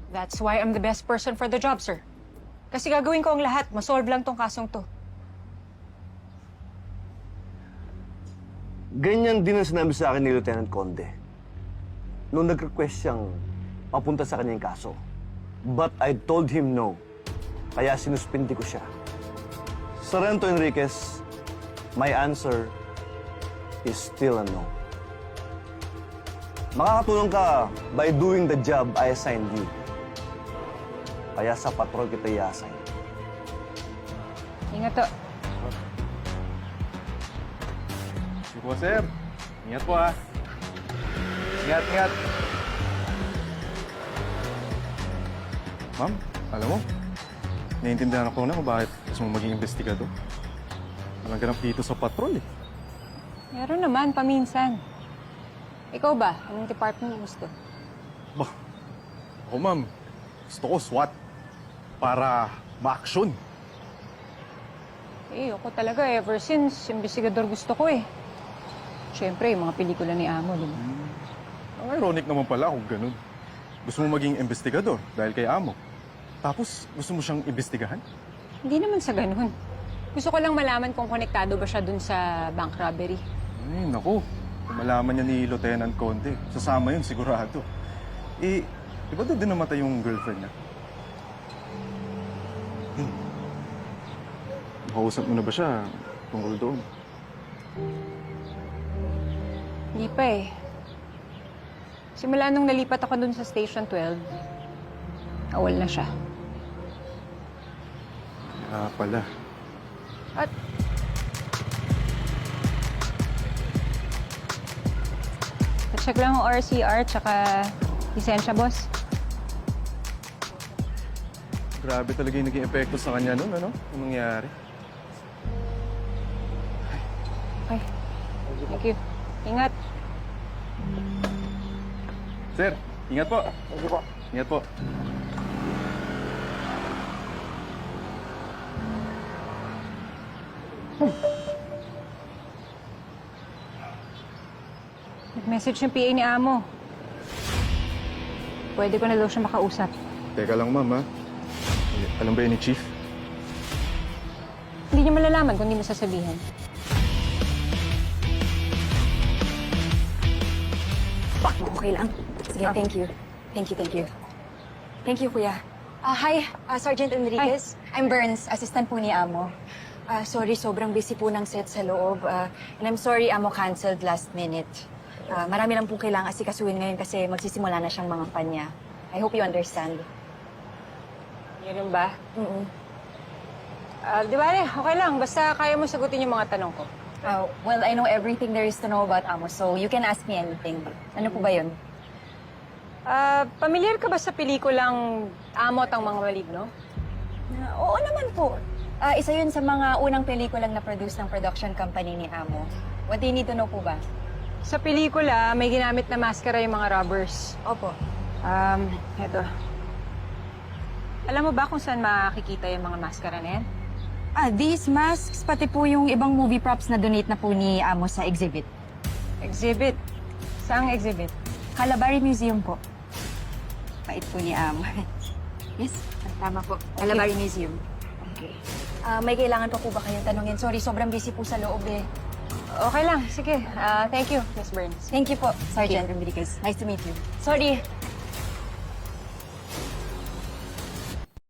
That's why I'm the best person for the job, sir. Kasi gagawin ko ang lahat. Masolve lang tong kasong to. Ganyan din ang sinabi sa akin ni Lieutenant Conde. Nung nag-request siyang mapunta sa kanyang kaso. But I told him no. Kaya sinuspindi ko siya. Sorrento Enriquez, my answer is still a no. Makakatulong ka by doing the job I assigned you. Kaya sa patrol kita i-assign. Ingat to. Sige po, sir. Ingat po, ha. Ingat, ingat. Ma'am, alam mo, naiintindihan ako na kung bakit gusto mo maging investigador. Walang ganap dito sa patrol, eh. Meron naman, paminsan. Ikaw ba? Anong department mo gusto? Bah, ako, ma'am, gusto ko SWAT para ma-action. Eh, ako talaga ever since, investigador gusto ko eh. Siyempre, yung mga pelikula ni Amo, di ba? Ang ironic naman pala kung ganun. Gusto mo maging investigador dahil kay Amo. Tapos, gusto mo siyang imbestigahan? Hindi naman sa ganun. Gusto ko lang malaman kung konektado ba siya dun sa bank robbery. Ay, naku. Kung malaman niya ni Lieutenant Conde, sasama yun sigurado. Eh, di ba doon din namatay yung girlfriend niya? Makausap mo na ba siya tungkol doon? Hindi pa eh. Simula nung nalipat ako dun sa Station 12, awal na siya. Ah, pala. At check lang ang RCR tsaka lisensya, boss. Grabe talaga yung naging epekto sa kanya noon, ano? Anong nangyari? Okay. Thank you. Ingat. Sir, ingat po. Ingat po. Nag-message yung PA ni Amo. Pwede ko na daw siya makausap. Teka lang, ma'am, ha? Alam ba yun ni Chief? Hindi niya malalaman kung hindi mo sasabihin. Okay lang. Sige, thank you. Thank you, thank you. Thank you, Kuya. Hi, Sergeant Enriquez. I'm Burns, assistant po ni Amo. Sorry, sobrang busy po ng set sa loob. And I'm sorry, Amo canceled last minute. Marami lang po kailangan asikasuhin ngayon kasi magsisimula na siyang mga panya. I hope you understand. Yun ba? Mm-mm. Di ba, okay lang. Basta kaya mo sagutin yung mga tanong ko. Well, I know everything there is to know about Amo, so you can ask me anything. Ano po ba yun? Pamilyar ka ba sa pelikulang Amo at ang mga maligno? Oo naman po. Isa yun sa mga unang pelikulang na-produce ng production company ni Amo. What do you need to know po ba? Sa pelikula, may ginamit na maskara yung mga robbers. Opo. Eto. Alam mo ba kung saan makikita yung mga maskara na yan? These masks, pati po yung ibang movie props na donate na po ni Amo sa exhibit. Exhibit? Saang exhibit? Calabari Museum po. Pait po ni Amo. Yes, tama po. Calabari Museum. Okay. May kailangan pa po ba kayong tanungin? Sorry, sobrang busy po sa loob eh. Okay lang. Sige. Thank you, Miss Burns. Thank you po, Sergeant Enriquez. Nice to meet you. Sorry,